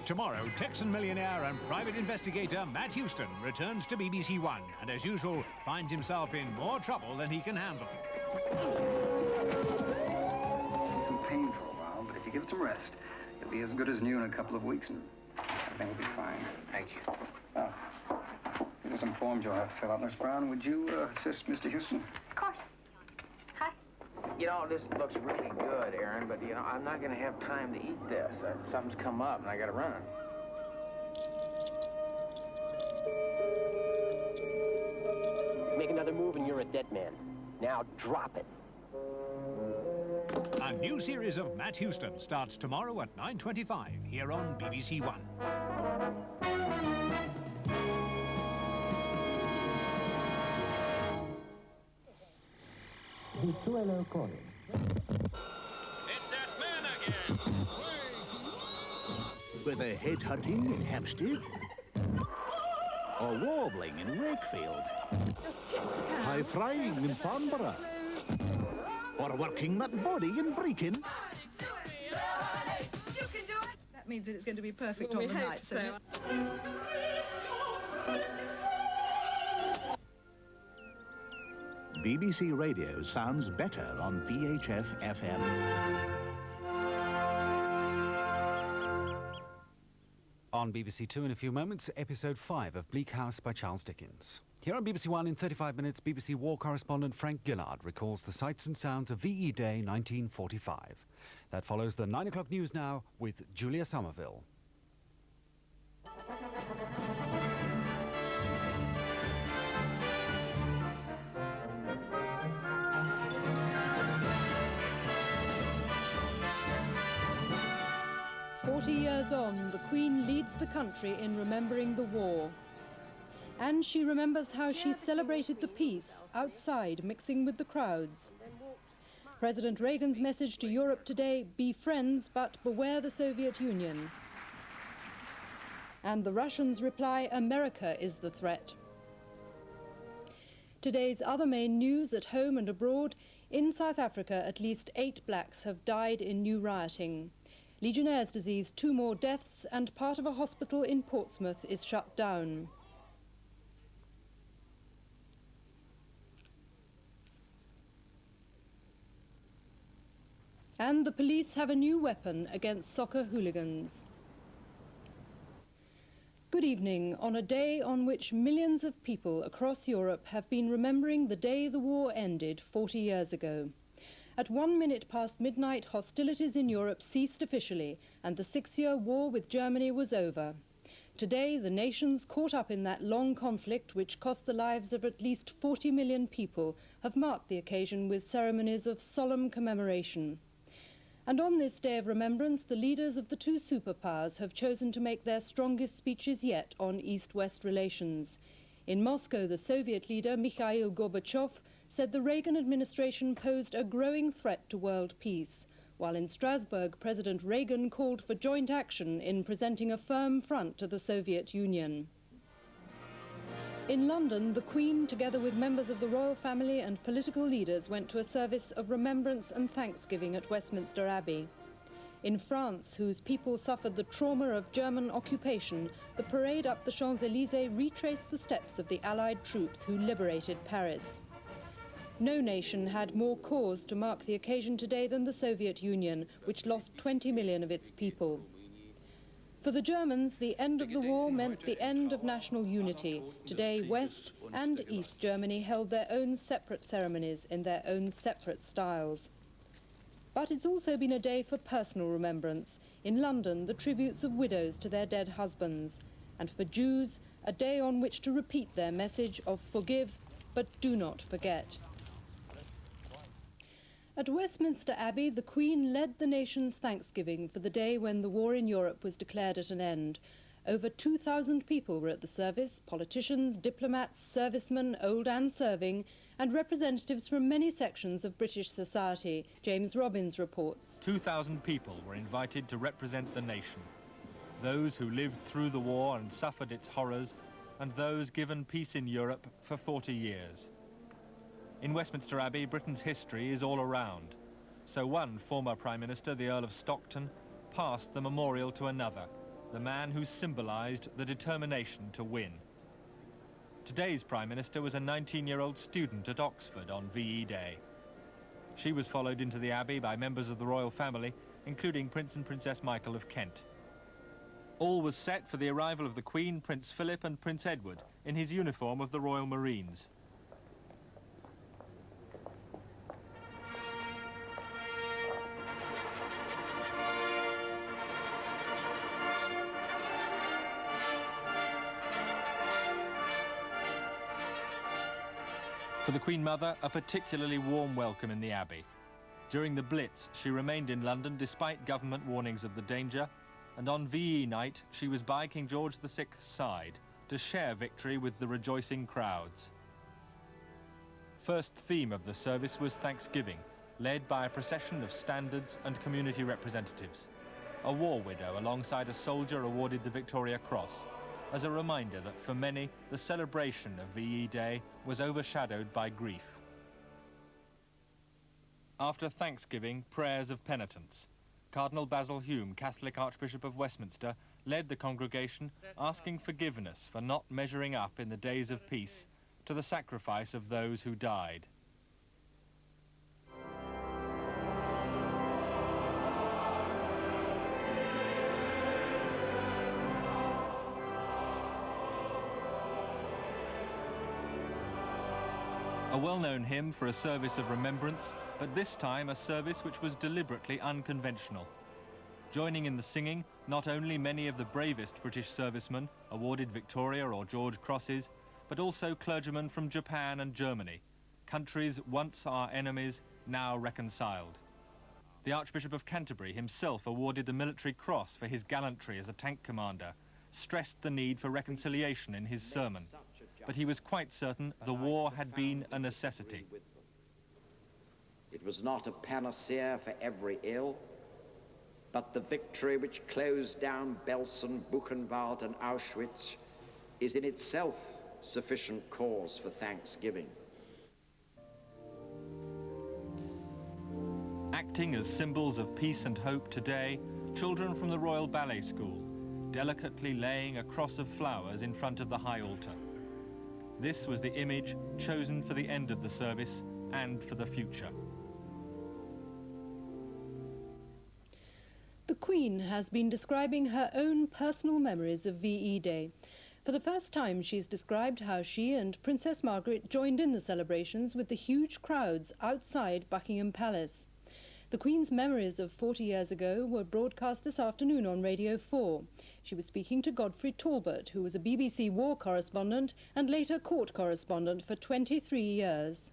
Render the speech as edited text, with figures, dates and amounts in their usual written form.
Tomorrow, Texan millionaire and private investigator Matt Houston returns to BBC One and, as usual, finds himself in more trouble than he can handle. It's some pain for a while, but if you give it some rest, you'll be as good as new in a couple of weeks and everything will be fine. Thank you. There's some forms you'll have to fill out. Nurse Brown, would you assist Mr. Houston? Of course. Hi. You know, this looks really good, Aaron, but, you know, I'm not going to have time to eat this. Something's come up, and I got to run. Make another move, and you're a dead man. Now drop it. A new series of Matt Houston starts tomorrow at 9:25 here on BBC One. Hello calling. It's that man again! Whether head-hunting in Hampstead, or warbling in Wakefield, high-frying in Farnborough, or working that body in Brecon. That means that it's going to be perfect on the night, so. BBC Radio sounds better on VHF FM. On BBC Two in a few moments, episode 5 of Bleak House by Charles Dickens. Here on BBC One in 35 minutes, BBC war correspondent Frank Gillard recalls the sights and sounds of VE Day 1945. That follows the 9 o'clock news now with Julia Somerville. Years on, the Queen leads the country in remembering the war. And she remembers how she celebrated the peace outside, mixing with the crowds. President Reagan's message to Europe today, be friends, but beware the Soviet Union. And the Russians reply, America is the threat. Today's other main news at home and abroad, in South Africa, at least 8 blacks have died in new rioting. Legionnaire's disease, 2 more deaths, and part of a hospital in Portsmouth is shut down. And the police have a new weapon against soccer hooligans. Good evening. On a day on which millions of people across Europe have been remembering the day the war ended 40 years ago. At 1 minute past midnight, hostilities in Europe ceased officially, and the 6-year war with Germany was over. Today, the nations caught up in that long conflict, which cost the lives of at least 40 million people, have marked the occasion with ceremonies of solemn commemoration. And on this day of remembrance, the leaders of the 2 superpowers have chosen to make their strongest speeches yet on East-West relations. In Moscow, the Soviet leader, Mikhail Gorbachev, said the Reagan administration posed a growing threat to world peace, while in Strasbourg, President Reagan called for joint action in presenting a firm front to the Soviet Union. In London, the Queen, together with members of the royal family and political leaders, went to a service of remembrance and thanksgiving at Westminster Abbey. In France, whose people suffered the trauma of German occupation, the parade up the Champs-Élysées retraced the steps of the Allied troops who liberated Paris. No nation had more cause to mark the occasion today than the Soviet Union, which lost 20 million of its people. For the Germans, the end of the war meant the end of national unity. Today, West and East Germany held their own separate ceremonies in their own separate styles. But it's also been a day for personal remembrance. In London, the tributes of widows to their dead husbands. And for Jews, a day on which to repeat their message of forgive, but do not forget. At Westminster Abbey, the Queen led the nation's thanksgiving for the day when the war in Europe was declared at an end. Over 2,000 people were at the service, politicians, diplomats, servicemen, old and serving, and representatives from many sections of British society. James Robbins reports. 2,000 people were invited to represent the nation. Those who lived through the war and suffered its horrors, and those given peace in Europe for 40 years. In Westminster Abbey, Britain's history is all around. So one former Prime Minister, the Earl of Stockton, passed the memorial to another, the man who symbolised the determination to win. Today's Prime Minister was a 19-year-old student at Oxford on VE Day. She was followed into the Abbey by members of the royal family, including Prince and Princess Michael of Kent. All was set for the arrival of the Queen, Prince Philip and Prince Edward in his uniform of the Royal Marines. For the Queen Mother, a particularly warm welcome in the Abbey. During the Blitz, she remained in London despite government warnings of the danger, and on VE night, she was by King George VI's side to share victory with the rejoicing crowds. First theme of the service was Thanksgiving, led by a procession of standards and community representatives. A war widow alongside a soldier awarded the Victoria Cross, as a reminder that for many, the celebration of VE Day was overshadowed by grief. After Thanksgiving, prayers of penitence. Cardinal Basil Hume, Catholic Archbishop of Westminster, led the congregation, asking forgiveness for not measuring up in the days of peace to the sacrifice of those who died. A well-known hymn for a service of remembrance, but this time a service which was deliberately unconventional. Joining in the singing, not only many of the bravest British servicemen, awarded Victoria or George Crosses, but also clergymen from Japan and Germany, countries once our enemies, now reconciled. The Archbishop of Canterbury himself awarded the Military Cross for his gallantry as a tank commander, stressed the need for reconciliation in his sermon. But he was quite certain the war had been a necessity. It was not a panacea for every ill, but the victory which closed down Belsen, Buchenwald and Auschwitz is in itself sufficient cause for thanksgiving. Acting as symbols of peace and hope today, children from the Royal Ballet School, delicately laying a cross of flowers in front of the high altar. This was the image chosen for the end of the service and for the future. The Queen has been describing her own personal memories of VE Day. For the first time, she's described how she and Princess Margaret joined in the celebrations with the huge crowds outside Buckingham Palace. The Queen's memories of 40 years ago were broadcast this afternoon on Radio 4. She was speaking to Godfrey Talbot, who was a BBC war correspondent and later court correspondent for 23 years.